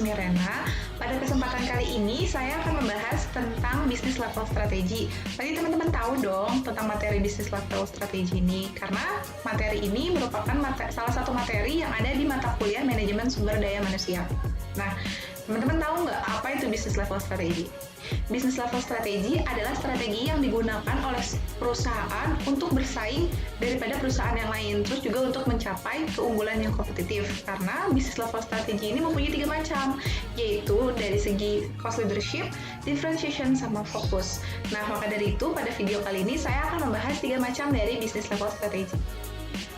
Lasmi Rena. Pada kesempatan kali ini saya akan membahas tentang bisnis level strategi. Tadi teman-teman tahu dong tentang materi bisnis level strategi ini, karena materi ini merupakan salah satu materi yang ada di mata kuliah manajemen sumber daya manusia. Nah, teman-teman tahu nggak apa itu bisnis level strategi? Bisnis level strategi adalah strategi yang digunakan oleh perusahaan untuk bersaing daripada perusahaan yang lain, terus juga untuk mencapai keunggulan yang kompetitif. Karena bisnis level strategi ini mempunyai 3 macam, yaitu dari segi cost leadership, differentiation, sama fokus. Nah, maka dari itu pada video kali ini saya akan membahas 3 macam dari bisnis level strategi.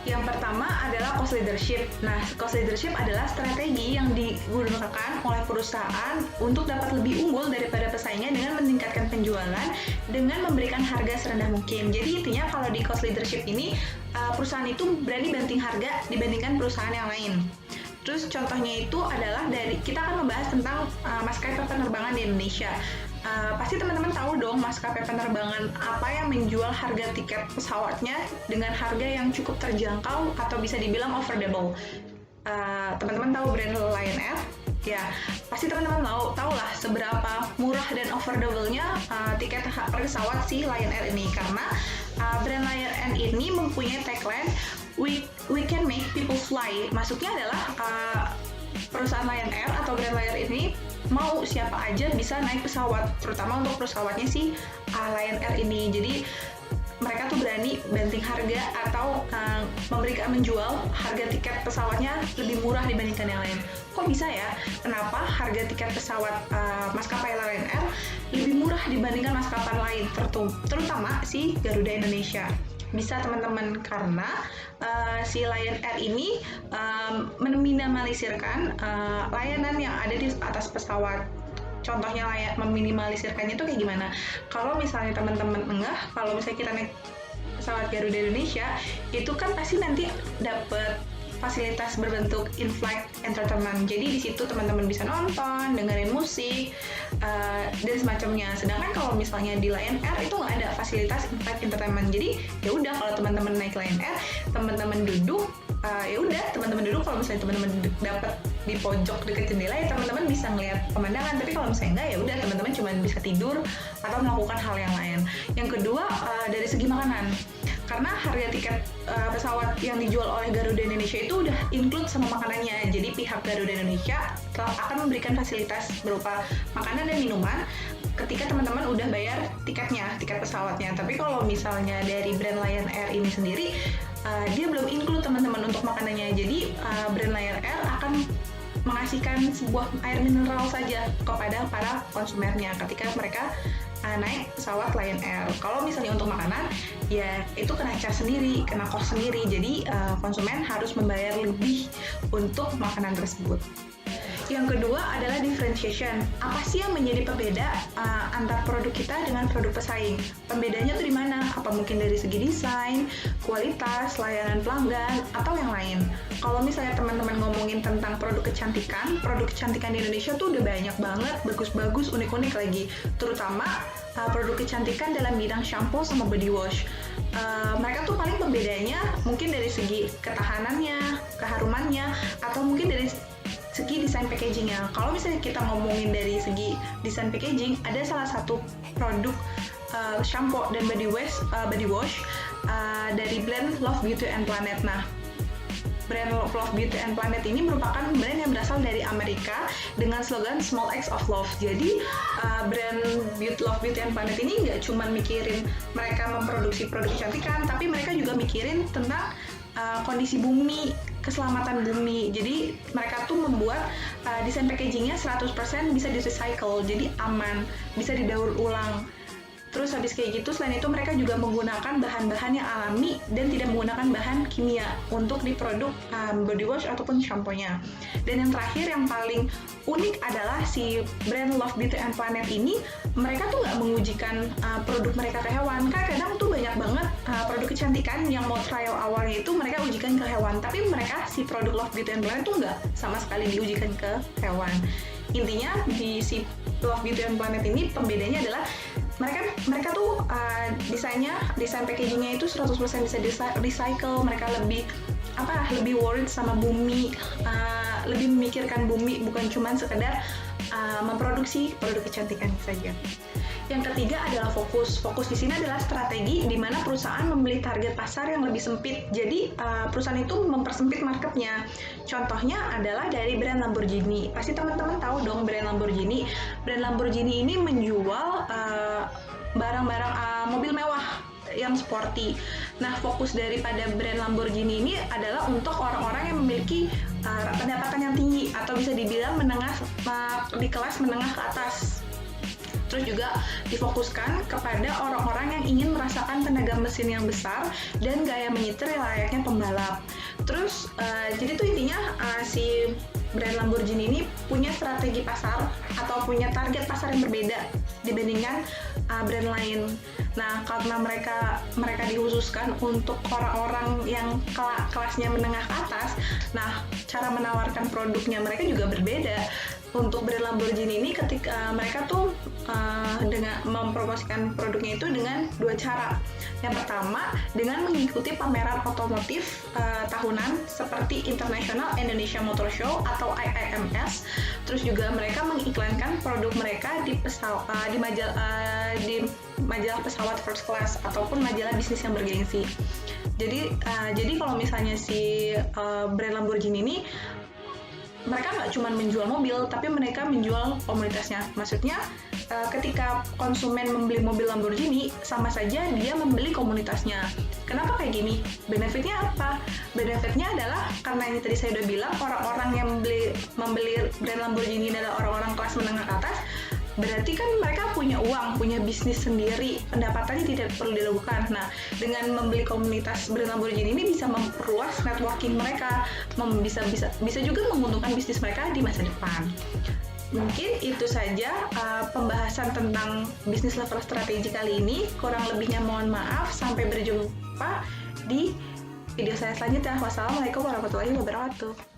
Yang pertama adalah cost leadership. Nah, cost leadership adalah strategi yang digunakan oleh perusahaan untuk dapat lebih unggul daripada pesaingnya dengan meningkatkan penjualan dengan memberikan harga serendah mungkin. Jadi intinya kalau di cost leadership ini, perusahaan itu berani banting harga dibandingkan perusahaan yang lain. Terus contohnya itu adalah kita akan membahas tentang maskapai penerbangan di Indonesia. Pasti teman-teman tahu dong maskapai penerbangan apa yang menjual harga tiket pesawatnya dengan harga yang cukup terjangkau atau bisa dibilang affordable. Teman-teman tahu brand Lion Air? Ya, pasti teman-teman tahu lah seberapa murah dan affordable-nya tiket pesawat si Lion Air ini, karena brand Lion Air ini mempunyai tagline We can make people fly. Maksudnya adalah perusahaan Lion Air atau brand Lion Air ini mau siapa aja bisa naik pesawat, terutama untuk pesawatnya si Lion Air ini. Jadi mereka tuh berani banting harga atau menjual harga tiket pesawatnya lebih murah dibandingkan yang lain. Kok bisa ya? Kenapa harga tiket pesawat maskapai Lion Air lebih murah dibandingkan maskapai lain, terutama si Garuda Indonesia? Bisa teman-teman, karena si Lion Air ini meminimalisirkan layanan yang ada di atas pesawat. Contohnya meminimalisirkannya itu kayak gimana? Kalau misalnya teman-teman kalau misalnya kita naik pesawat Garuda Indonesia, itu kan pasti nanti dapat fasilitas berbentuk in-flight entertainment. Jadi di situ teman-teman bisa nonton, dengerin musik, dan semacamnya. Sedangkan kalau misalnya di Lion Air itu nggak ada fasilitas in-flight entertainment. Jadi ya udah, kalau teman-teman naik Lion Air, teman-teman duduk, kalau misalnya teman-teman dapat di pojok dekat jendela, ya teman-teman bisa ngeliat pemandangan. Tapi kalau misalnya enggak, ya udah teman-teman cuma bisa tidur atau melakukan hal yang lain. Yang kedua, dari segi makanan. Karena harga tiket pesawat yang dijual oleh Garuda Indonesia itu udah include sama makanannya. Jadi pihak Garuda Indonesia akan memberikan fasilitas berupa makanan dan minuman ketika teman-teman udah bayar tiket pesawatnya. Tapi kalau misalnya dari brand Lion Air ini sendiri, dia belum include teman-teman untuk makanannya. Jadi brand Lion Air akan mengasihkan sebuah air mineral saja kepada para konsumennya ketika mereka naik pesawat Lion Air. Kalau misalnya untuk makanan, ya itu kena charge sendiri, kena cost sendiri. Jadi konsumen harus membayar lebih untuk makanan tersebut. Yang kedua adalah differentiation. Apa sih yang menjadi pembeda antar produk kita dengan produk pesaing? Pembedanya tuh di mana? Apa mungkin dari segi desain, kualitas, layanan pelanggan, atau yang lain? Kalau misalnya teman-teman ngomongin tentang produk kecantikan di Indonesia tuh udah banyak banget, bagus-bagus, unik-unik lagi. Terutama produk kecantikan dalam bidang shampoo sama body wash. Mereka tuh paling pembedanya mungkin dari segi ketahanannya, keharumannya, atau mungkin dari segi desain packagingnya. Kalau misalnya kita ngomongin dari segi desain packaging, ada salah satu produk shampoo dan body wash dari brand Love Beauty and Planet. Nah, brand Love Beauty and Planet ini merupakan brand yang berasal dari Amerika dengan slogan Small Acts of Love. Jadi brand Love Beauty and Planet ini nggak cuma mikirin mereka memproduksi produk kecantikan, tapi mereka juga mikirin tentang kondisi bumi, keselamatan bumi. Jadi mereka tuh membuat desain packagingnya 100% bisa di-recycle, jadi aman, bisa didaur ulang. Terus habis kayak gitu, selain itu mereka juga menggunakan bahan-bahan yang alami dan tidak menggunakan bahan kimia untuk di produk body wash ataupun shampoo-nya. Dan yang terakhir, yang paling unik adalah si brand Love Beauty and Planet ini, mereka tuh nggak mengujikan produk mereka ke hewan. Kan kadang tuh banyak banget produk kecantikan yang mau trial awalnya itu mereka ujikan ke hewan, tapi mereka si produk Love Beauty and Planet tuh nggak sama sekali diujikan ke hewan. Intinya di si Love Beauty and Planet ini pembedanya adalah mereka tuh desain packagingnya itu 100% bisa recycle. Mereka lebih lebih worried sama bumi, lebih memikirkan bumi, bukan cuma sekedar memproduksi produk kecantikan saja. Yang ketiga adalah fokus. Fokus di sini adalah strategi di mana perusahaan membeli target pasar yang lebih sempit. Jadi perusahaan itu mempersempit marketnya. Contohnya adalah dari brand Lamborghini. Pasti teman-teman tahu dong brand Lamborghini. Brand Lamborghini ini menjual barang-barang mobil mewah yang sporty. Nah, fokus daripada brand Lamborghini ini adalah untuk orang-orang yang memiliki pendapatan yang tinggi atau bisa dibilang menengah, di kelas menengah ke atas. Terus juga difokuskan kepada orang-orang yang ingin merasakan tenaga mesin yang besar dan gaya menyetir yang layaknya pembalap. Terus jadi tuh intinya si brand Lamborghini ini punya strategi pasar atau punya target pasar yang berbeda dibandingkan brand lain. Nah, karena mereka dikhususkan untuk orang-orang yang kelasnya menengah ke atas, nah cara menawarkan produknya mereka juga berbeda. Untuk brand Lamborghini ini ketika mereka tuh dengan mempromosikan produknya itu dengan dua cara. Yang pertama, dengan mengikuti pameran otomotif tahunan seperti International Indonesia Motor Show atau IIMS. Terus juga mereka mengiklankan produk mereka di majalah pesawat first class ataupun majalah bisnis yang bergengsi. Jadi kalau misalnya si brand Lamborghini ini mereka nggak cuma menjual mobil, tapi mereka menjual komunitasnya. Maksudnya, ketika konsumen membeli mobil Lamborghini, sama saja dia membeli komunitasnya. Kenapa kayak gini? Benefitnya apa? Benefitnya adalah, karena ini tadi saya udah bilang, orang-orang yang membeli brand Lamborghini adalah orang-orang kelas menengah ke atas, berarti kan mereka punya uang, punya bisnis sendiri, pendapatannya tidak perlu dilakukan. Nah, dengan membeli komunitas brand Lamborghini ini bisa memperluas networking mereka, bisa juga menguntungkan bisnis mereka di masa depan. Mungkin itu saja pembahasan tentang bisnis level strategi kali ini. Kurang lebihnya mohon maaf. Sampai berjumpa di video saya selanjutnya. Wassalamualaikum warahmatullahi wabarakatuh.